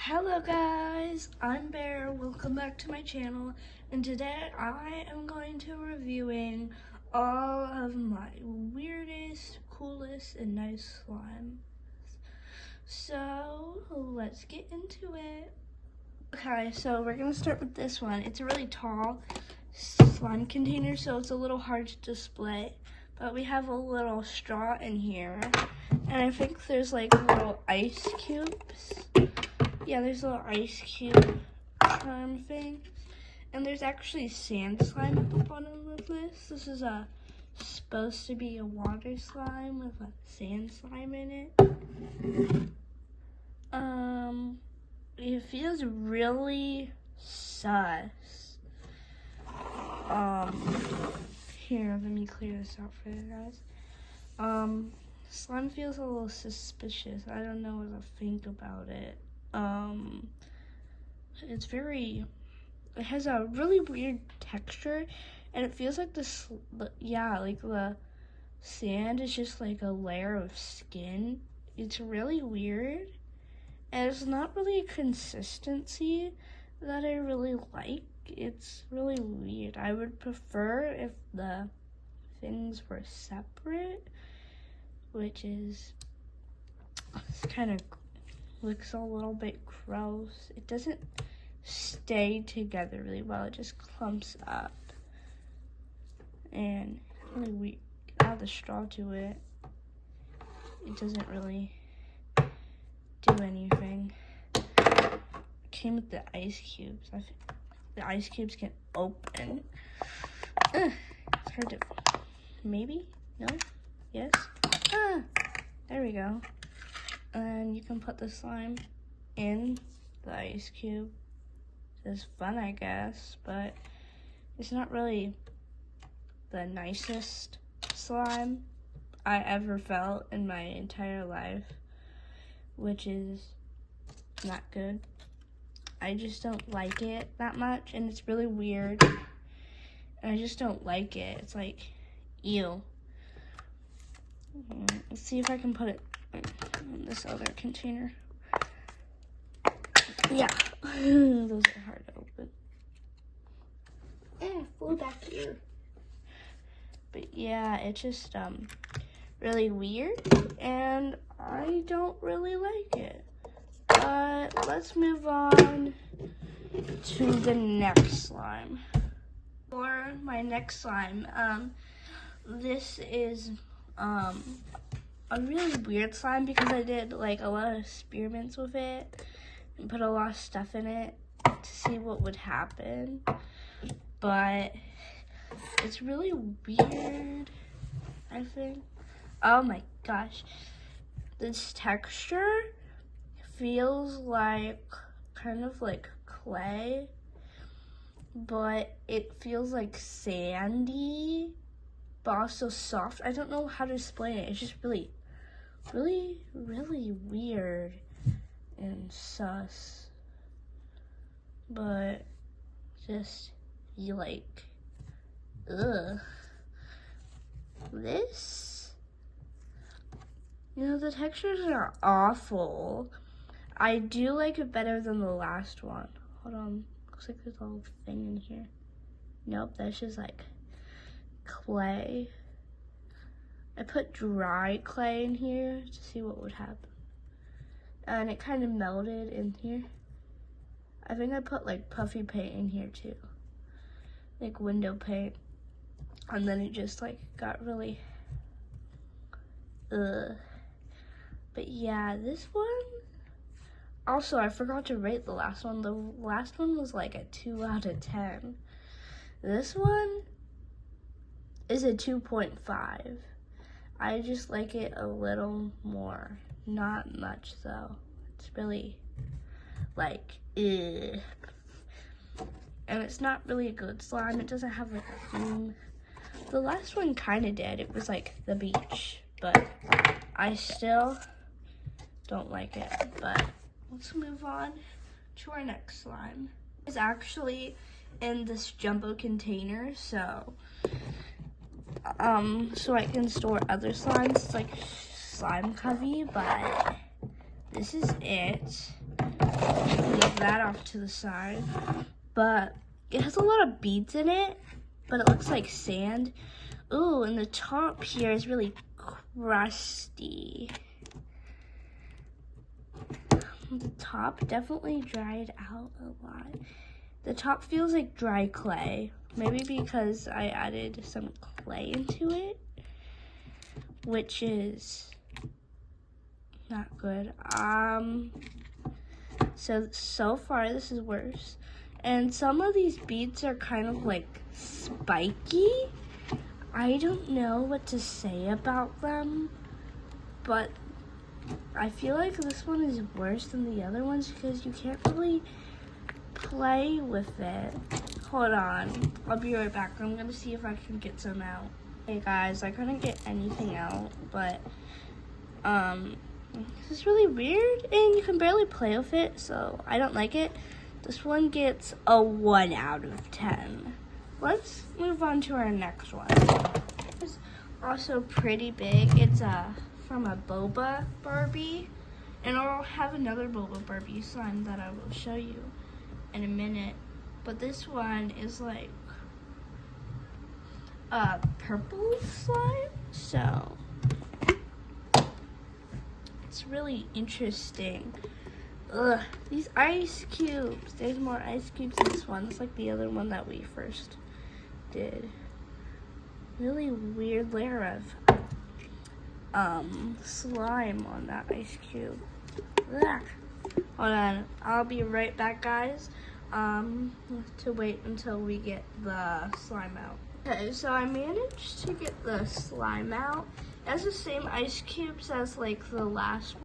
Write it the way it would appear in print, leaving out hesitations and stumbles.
Hello guys, I'm Bear. Welcome back to my channel, and today I am going to reviewing all of my weirdest, coolest, and nice slimes. So let's get into it. Okay, so we're gonna start with this one. It's a really tall slime container, so it's a little hard to display, but we have a little straw in here, and I think there's like little ice cubes. Yeah, there's a little ice cube thing. And there's actually sand slime at the bottom of this. This is supposed to be a water slime with a sand slime in it. It feels really sus. Here, let me clear this out for you guys. Slime feels a little suspicious. I don't know what to think about it. It has a really weird texture, and it feels like the sand is just like a layer of skin. It's really weird, and it's not really a consistency that I really like. It's really weird. I would prefer if the things were separate, which is kind of looks a little bit gross. It doesn't stay together really well. It just clumps up. And really weird. Add the straw to it. It doesn't really do anything. It came with the ice cubes. I think the ice cubes can open. It's hard to, maybe? No? Yes? There we go. And you can put the slime in the ice cube. It's fun, I guess, but it's not really the nicest slime I ever felt in my entire life, which is not good. I just don't like it that much, and it's really weird, and I just don't like it. It's like, ew. Let's see if I can put it in this other container. Yeah, those are hard to open. Flew back here. But yeah, it's just really weird, and I don't really like it. But let's move on to the next slime. For my next slime, this is a really weird slime because I did like a lot of experiments with it and put a lot of stuff in it to see what would happen. But it's really weird, I think. Oh my gosh. This texture feels like kind of like clay, but it feels like sandy, but also soft. I don't know how to explain it. It's just really weird and sus, but just you like, ugh. This, the textures are awful. I do like it better than the last one. Hold on, looks like there's a little thing in here. Nope, that's just like clay. I put dry clay in here to see what would happen. And it kind of melted in here. I think I put like puffy paint in here too. Like window paint. And then it just like got really, But yeah, this one. Also, I forgot to rate the last one. The last one was like a 2 out of 10. This one is a 2.5. I just like it a little more. Not much though. It's really like, ugh. And it's not really a good slime. It doesn't have like a theme. The last one kind of did. It was like the beach, but I still don't like it. But let's move on to our next slime. It's actually in this jumbo container, so I can store other slimes. It's like slime covey, but this is it. that off to the side. But it has a lot of beads in it, but it looks like sand. Ooh, and the top here is really crusty. The top definitely dried out a lot. The top feels like dry clay. Maybe because I added some clay into it, which is not good. So far this is worse. And some of these beads are kind of like spiky. I don't know what to say about them, but I feel like this one is worse than the other ones because you can't really play with it. Hold on, I'll be right back. I'm gonna see if I can get some out. Hey guys, I couldn't get anything out, but this is really weird and you can barely play with it, so I don't like it. This one gets a 1 out of 10. Let's move on to our next one. It's also pretty big. It's from a Boba Barbie, and I'll have another Boba Barbie slime that I will show you in a minute. But this one is like a purple slime, so it's really interesting. Ugh, these ice cubes. There's more ice cubes in this one. It's like the other one that we first did. Really weird layer of slime on that ice cube. Ugh. Hold on, I'll be right back, guys. To wait until we get the slime out. Okay, so I managed to get the slime out. It has the same ice cubes as like the last one.